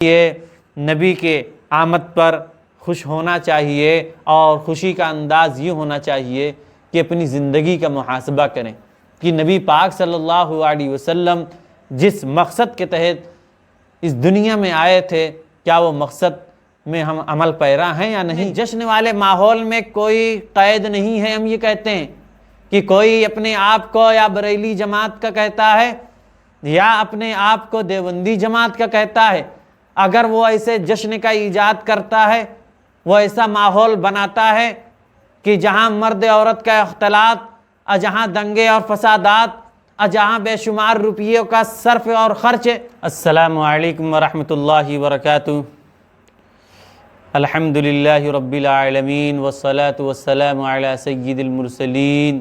یہ نبی کے آمد پر خوش ہونا چاہیے اور خوشی کا انداز یہ ہونا چاہیے کہ اپنی زندگی کا محاسبہ کریں کہ نبی پاک صلی اللہ علیہ وسلم جس مقصد کے تحت اس دنیا میں آئے تھے کیا وہ مقصد میں ہم عمل پیرا ہیں یا نہیں۔ جشن والے ماحول میں کوئی قید نہیں ہے۔ ہم یہ کہتے ہیں کہ کوئی اپنے آپ کو یا بریلی جماعت کا کہتا ہے یا اپنے آپ کو دیوبندی جماعت کا کہتا ہے، اگر وہ ایسے جشن کا ایجاد کرتا ہے، وہ ایسا ماحول بناتا ہے کہ جہاں مرد عورت کا اختلاط، جہاں دنگے اور فسادات، جہاں بے شمار روپیوں کا صرف اور خرچ۔ السلام علیکم ورحمۃ اللہ وبرکاتہ۔ الحمدللہ رب العالمین والصلاة والسلام علی سید المرسلین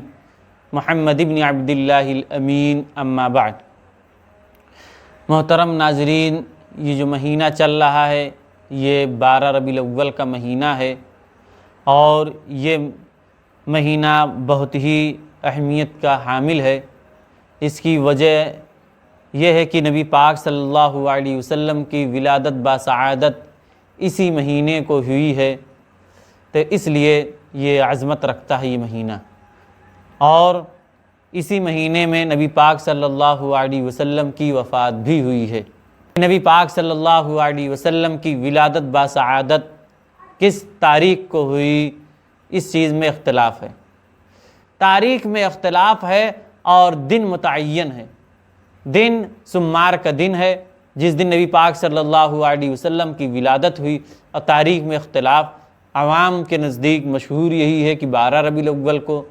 محمد بن عبداللہ الامین، اما بعد۔ محترم ناظرین، یہ جو مہینہ چل رہا ہے یہ 12 ربیع الاول کا مہینہ ہے، اور یہ مہینہ بہت ہی اہمیت کا حامل ہے۔ اس کی وجہ یہ ہے کہ نبی پاک صلی اللہ علیہ وسلم کی ولادت باسعادت اسی مہینے کو ہوئی ہے، تو اس لیے یہ عظمت رکھتا ہے یہ مہینہ۔ اور اسی مہینے میں نبی پاک صلی اللہ علیہ وسلم کی وفات بھی ہوئی ہے۔ نبی پاک صلی اللہ علیہ وسلم کی ولادت باسعادت کس تاریخ کو ہوئی، اس چیز میں اختلاف ہے۔ تاریخ میں اختلاف ہے اور دن متعین ہے۔ دن سمار کا دن ہے جس دن نبی پاک صلی اللہ علیہ وسلم کی ولادت ہوئی، اور تاریخ میں اختلاف۔ عوام کے نزدیک مشہور یہی ہے کہ 12 ربیع الاول کو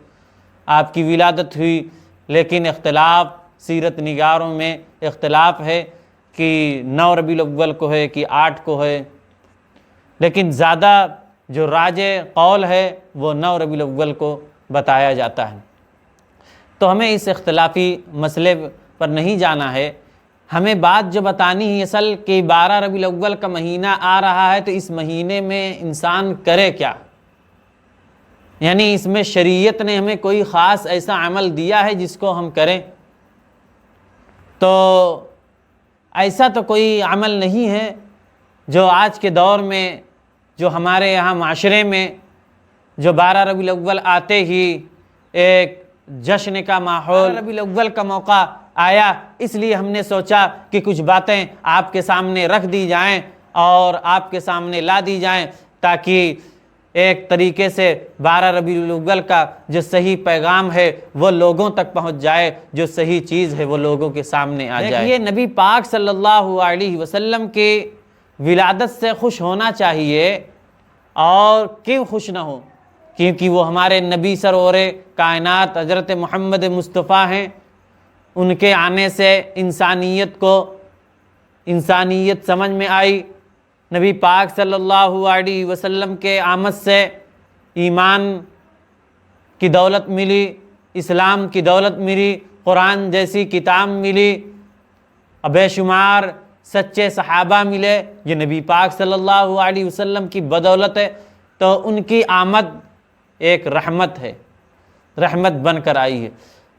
آپ کی ولادت ہوئی، لیکن اختلاف سیرت نگاروں میں اختلاف ہے کہ 9 ربیع الاول کو ہے کہ 8 کو ہے، لیکن زیادہ جو راجح قول ہے وہ 9 ربیع الاول کو بتایا جاتا ہے۔ تو ہمیں اس اختلافی مسئلے پر نہیں جانا ہے، ہمیں بات جو بتانی ہے اصل کہ 12 ربیع الاول کا مہینہ آ رہا ہے تو اس مہینے میں انسان کرے کیا، یعنی اس میں شریعت نے ہمیں کوئی خاص ایسا عمل دیا ہے جس کو ہم کریں۔ تو ایسا تو کوئی عمل نہیں ہے جو آج کے دور میں جو ہمارے یہاں معاشرے میں جو 12 ربیع الاول آتے ہی ایک جشن کا ماحول، ربیع الاول کا موقع آیا، اس لیے ہم نے سوچا کہ کچھ باتیں آپ کے سامنے رکھ دی جائیں اور آپ کے سامنے لا دی جائیں، تاکہ ایک طریقے سے 12 ربیع الاول کا جو صحیح پیغام ہے وہ لوگوں تک پہنچ جائے، جو صحیح چیز ہے وہ لوگوں کے سامنے آ جائے۔ یہ نبی پاک صلی اللہ علیہ وسلم کی ولادت سے خوش ہونا چاہیے، اور کیوں خوش نہ ہو، کیونکہ وہ ہمارے نبی سرور کائنات حضرت محمد مصطفیٰ ہیں۔ ان کے آنے سے انسانیت سمجھ میں آئی۔ نبی پاک صلی اللہ علیہ وسلم کے آمد سے ایمان کی دولت ملی، اسلام کی دولت ملی، قرآن جیسی کتاب ملی، بے شمار سچے صحابہ ملے، یہ نبی پاک صلی اللہ علیہ وسلم کی بدولت ہے۔ تو ان کی آمد ایک رحمت ہے، رحمت بن کر آئی ہے،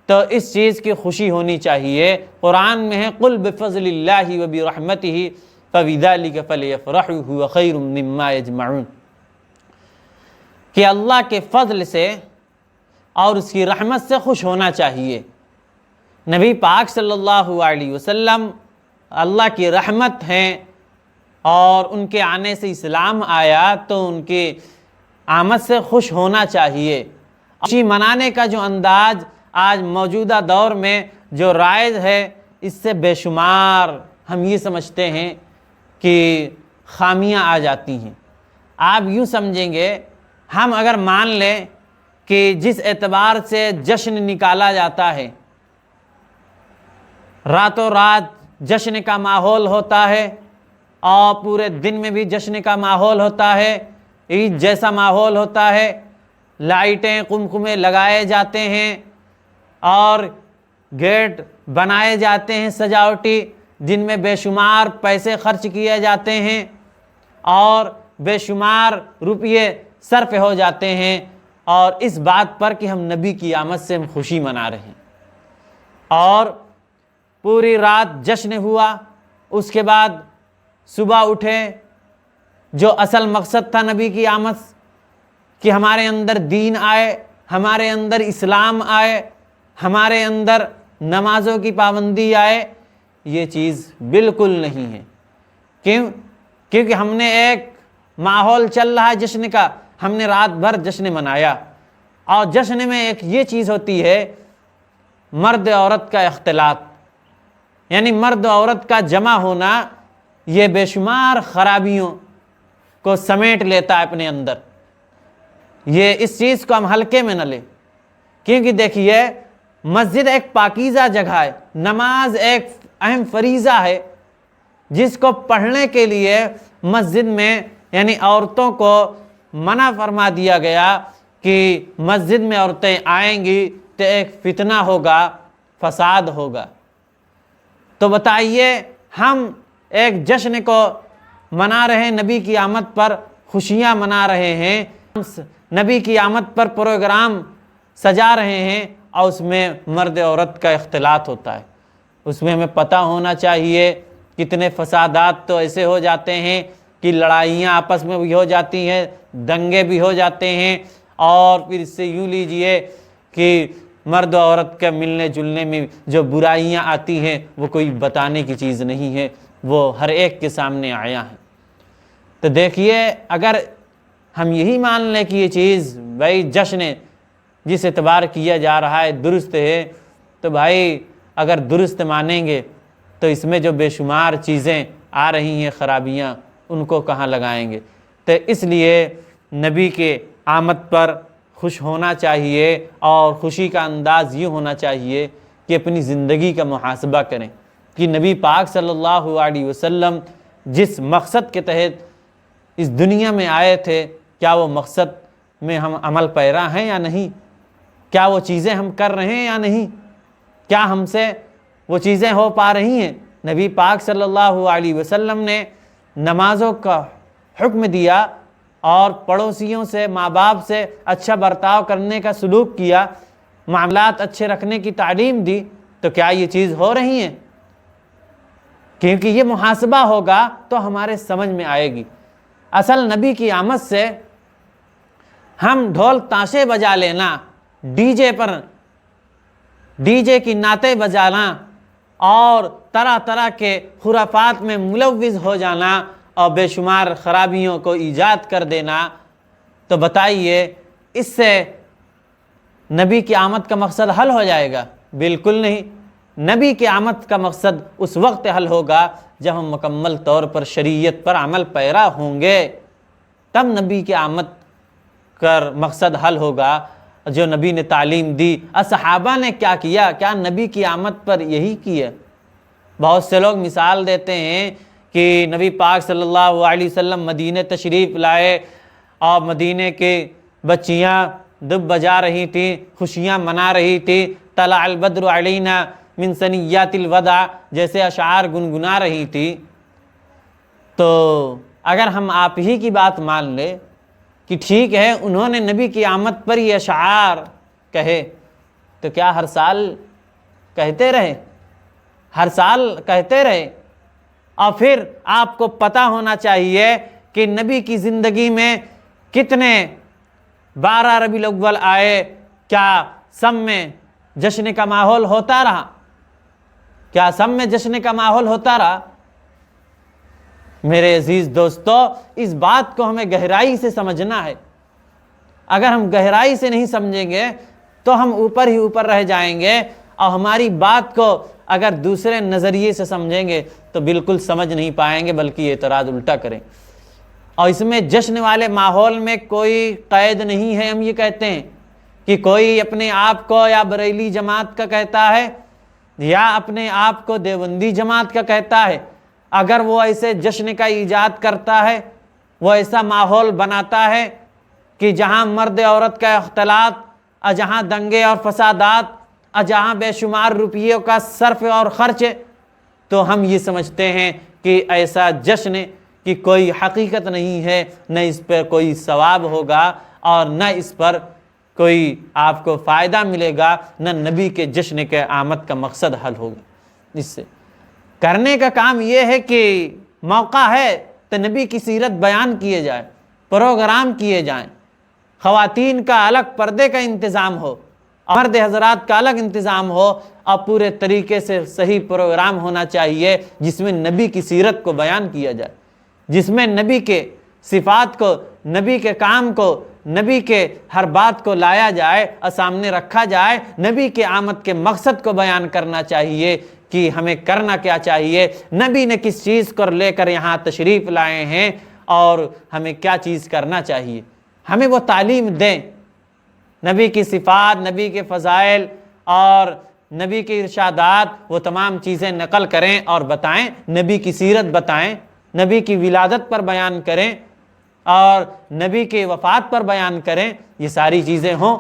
تو اس چیز کی خوشی ہونی چاہیے۔ قرآن میں ہے قُلْ بِفَضْلِ اللَّهِ وَبِرَحْمَتِهِ فَبِذَلِكَ فَلْيَفْرَحُوا هُوَ خَيْرٌ مِّمَّا يَجْمَعُونَ، کہ اللہ کے فضل سے اور اس کی رحمت سے خوش ہونا چاہیے۔ نبی پاک صلی اللہ علیہ وسلم اللہ کی رحمت ہیں، اور ان کے آنے سے اسلام آیا تو ان کی آمد سے خوش ہونا چاہیے۔ خوشی منانے کا جو انداز آج موجودہ دور میں جو رائج ہے، اس سے بے شمار ہم یہ سمجھتے ہیں کہ خامیاں آ جاتی ہیں۔ آپ یوں سمجھیں گے، ہم اگر مان لیں کہ جس اعتبار سے جشن نکالا جاتا ہے، راتوں رات جشن کا ماحول ہوتا ہے، اور پورے دن میں بھی جشن کا ماحول ہوتا ہے، عید جیسا ماحول ہوتا ہے، لائٹیں قمقمے لگائے جاتے ہیں اور گیٹ بنائے جاتے ہیں سجاوٹی، جن میں بے شمار پیسے خرچ کیے جاتے ہیں اور بے شمار روپیے صرف ہو جاتے ہیں، اور اس بات پر کہ ہم نبی کی آمد سے ہم خوشی منا رہے ہیں، اور پوری رات جشن ہوا، اس کے بعد صبح اٹھے، جو اصل مقصد تھا نبی کی آمد کہ ہمارے اندر دین آئے، ہمارے اندر اسلام آئے، ہمارے اندر نمازوں کی پابندی آئے، یہ چیز بالکل نہیں ہے۔ کیونکہ ہم نے ایک ماحول چل رہا ہے جشن کا، ہم نے رات بھر جشن منایا، اور جشن میں ایک یہ چیز ہوتی ہے مرد عورت کا اختلاط، یعنی مرد عورت کا جمع ہونا، یہ بے شمار خرابیوں کو سمیٹ لیتا ہے اپنے اندر۔ یہ اس چیز کو ہم ہلکے میں نہ لیں، کیونکہ دیکھیے مسجد ایک پاکیزہ جگہ ہے، نماز ایک اہم فریضہ ہے جس کو پڑھنے کے لیے مسجد میں یعنی عورتوں کو منع فرما دیا گیا کہ مسجد میں عورتیں آئیں گی تو ایک فتنہ ہوگا، فساد ہوگا۔ تو بتائیے ہم ایک جشن کو منا رہے ہیں، نبی کی آمد پر خوشیاں منا رہے ہیں، نبی کی آمد پر پروگرام سجا رہے ہیں، اور اس میں مرد عورت کا اختلاط ہوتا ہے۔ اس میں ہمیں پتہ ہونا چاہیے کتنے فسادات تو ایسے ہو جاتے ہیں کہ لڑائیاں آپس میں بھی ہو جاتی ہیں، دنگے بھی ہو جاتے ہیں، اور پھر اس سے یوں لیجئے کہ مرد و عورت کے ملنے جلنے میں جو برائیاں آتی ہیں وہ کوئی بتانے کی چیز نہیں ہے، وہ ہر ایک کے سامنے آیا ہے۔ تو دیکھیے اگر ہم یہی مان لیں کہ یہ چیز بھائی جشن جس اعتبار کیا جا رہا ہے درست ہے، تو بھائی اگر درست مانیں گے تو اس میں جو بے شمار چیزیں آ رہی ہیں خرابیاں، ان کو کہاں لگائیں گے؟ تو اس لیے نبی کے آمد پر خوش ہونا چاہیے، اور خوشی کا انداز یہ ہونا چاہیے کہ اپنی زندگی کا محاسبہ کریں کہ نبی پاک صلی اللہ علیہ وسلم جس مقصد کے تحت اس دنیا میں آئے تھے، کیا وہ مقصد میں ہم عمل پیرا ہیں یا نہیں؟ کیا وہ چیزیں ہم کر رہے ہیں یا نہیں؟ کیا ہم سے وہ چیزیں ہو پا رہی ہیں؟ نبی پاک صلی اللہ علیہ وسلم نے نمازوں کا حکم دیا، اور پڑوسیوں سے، ماں باپ سے اچھا برتاؤ کرنے کا سلوک کیا، معاملات اچھے رکھنے کی تعلیم دی، تو کیا یہ چیز ہو رہی ہیں؟ کیونکہ یہ محاسبہ ہوگا تو ہمارے سمجھ میں آئے گی۔ اصل نبی کی آمد سے ہم ڈھول تاشے بجا لینا، ڈی جے پر ڈی جے کی نعتیں بجانا، اور طرح طرح کے خرافات میں ملوث ہو جانا، اور بے شمار خرابیوں کو ایجاد کر دینا، تو بتائیے اس سے نبی کی آمد کا مقصد حل ہو جائے گا؟ بالکل نہیں۔ نبی کی آمد کا مقصد اس وقت حل ہوگا جب ہم مکمل طور پر شریعت پر عمل پیرا ہوں گے، تب نبی کی آمد کا مقصد حل ہوگا۔ جو نبی نے تعلیم دی، صحابہ نے کیا کیا؟ کیا نبی کی آمد پر یہی کیا؟ بہت سے لوگ مثال دیتے ہیں کہ نبی پاک صلی اللہ علیہ وسلم مدینہ تشریف لائے، اور مدینہ کے بچیاں دب بجا رہی تھیں، خوشیاں منا رہی تھیں، طلع البدر علینا من ثنیات الوداع جیسے اشعار گنگنا رہی تھی۔ تو اگر ہم آپ ہی کی بات مان لیں کہ ٹھیک ہے انہوں نے نبی کی آمد پر یہ اشعار کہے، تو کیا ہر سال کہتے رہے؟ ہر سال کہتے رہے؟ اور پھر آپ کو پتہ ہونا چاہیے کہ نبی کی زندگی میں کتنے 12 ربیع الاول آئے، کیا سب میں جشن کا ماحول ہوتا رہا؟ کیا سب میں جشن کا ماحول ہوتا رہا؟ میرے عزیز دوستو، اس بات کو ہمیں گہرائی سے سمجھنا ہے۔ اگر ہم گہرائی سے نہیں سمجھیں گے تو ہم اوپر ہی اوپر رہ جائیں گے، اور ہماری بات کو اگر دوسرے نظریے سے سمجھیں گے تو بالکل سمجھ نہیں پائیں گے، بلکہ اعتراض الٹا کریں۔ اور اس میں جشن والے ماحول میں کوئی قید نہیں ہے۔ ہم یہ کہتے ہیں کہ کوئی اپنے آپ کو یا بریلی جماعت کا کہتا ہے یا اپنے آپ کو دیوبندی جماعت کا کہتا ہے، اگر وہ ایسے جشن کا ایجاد کرتا ہے، وہ ایسا ماحول بناتا ہے کہ جہاں مرد عورت کا اختلاط، اور جہاں دنگے اور فسادات، اور جہاں بے شمار روپیوں کا صرف اور خرچ، تو ہم یہ سمجھتے ہیں کہ ایسا جشن کی کوئی حقیقت نہیں ہے، نہ اس پر کوئی ثواب ہوگا، اور نہ اس پر کوئی آپ کو فائدہ ملے گا، نہ نبی کے جشن کے آمد کا مقصد حل ہوگا۔ اس سے کرنے کا کام یہ ہے کہ موقع ہے تو نبی کی سیرت بیان کیے جائے، پروگرام کیے جائیں، خواتین کا الگ پردے کا انتظام ہو، مرد حضرات کا الگ انتظام ہو، اور پورے طریقے سے صحیح پروگرام ہونا چاہیے جس میں نبی کی سیرت کو بیان کیا جائے، جس میں نبی کے صفات کو، نبی کے کام کو، نبی کے ہر بات کو لایا جائے اور سامنے رکھا جائے۔ نبی کے آمد کے مقصد کو بیان کرنا چاہیے کہ ہمیں کرنا کیا چاہیے، نبی نے کس چیز کو لے کر یہاں تشریف لائے ہیں اور ہمیں کیا چیز کرنا چاہیے، ہمیں وہ تعلیم دیں۔ نبی کی صفات، نبی کے فضائل اور نبی کے ارشادات، وہ تمام چیزیں نقل کریں اور بتائیں، نبی کی سیرت بتائیں، نبی کی ولادت پر بیان کریں اور نبی کے وفات پر بیان کریں۔ یہ ساری چیزیں ہوں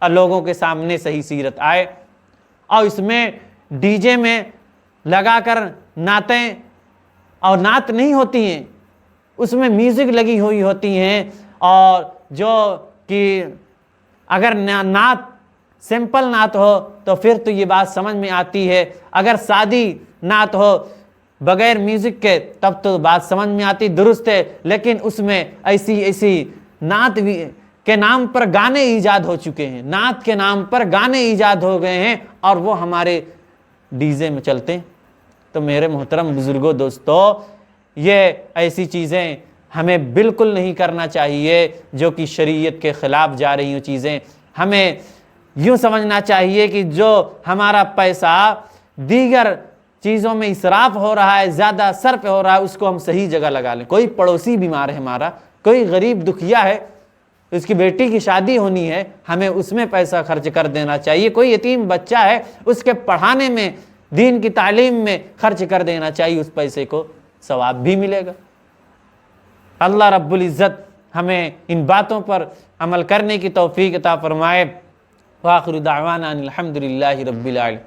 اور لوگوں کے سامنے صحیح سیرت آئے۔ اور اس میں ڈی جے میں لگا کر نعتیں، اور نعت نہیں ہوتی ہیں، اس میں میوزک لگی ہوئی ہوتی ہیں، اور جو کہ اگر نعت سمپل نعت ہو تو پھر تو یہ بات سمجھ میں آتی ہے، اگر سادی نعت ہو بغیر میوزک کے تب تو بات سمجھ میں آتی، درست ہے، لیکن اس میں ایسی نعت کے نام پر گانے ایجاد ہو چکے ہیں، نعت کے نام پر گانے ایجاد ہو گئے ہیں اور وہ ہمارے ڈیزے میں چلتے ہیں۔ تو میرے محترم بزرگوں، دوستو، یہ ایسی چیزیں ہمیں بالکل نہیں کرنا چاہیے جو کہ شریعت کے خلاف جا رہی ہوں چیزیں۔ ہمیں یوں سمجھنا چاہیے کہ جو ہمارا پیسہ دیگر چیزوں میں اسراف ہو رہا ہے، زیادہ صرف ہو رہا ہے، اس کو ہم صحیح جگہ لگا لیں۔ کوئی پڑوسی بیمار ہے ہمارا، کوئی غریب دکھیا ہے، اس کی بیٹی کی شادی ہونی ہے، ہمیں اس میں پیسہ خرچ کر دینا چاہیے۔ کوئی یتیم بچہ ہے، اس کے پڑھانے میں، دین کی تعلیم میں خرچ کر دینا چاہیے، اس پیسے کو ثواب بھی ملے گا۔ اللہ رب العزت ہمیں ان باتوں پر عمل کرنے کی توفیق عطا فرمائے۔ وآخر دعوانا ان الحمد للہ رب العالمین۔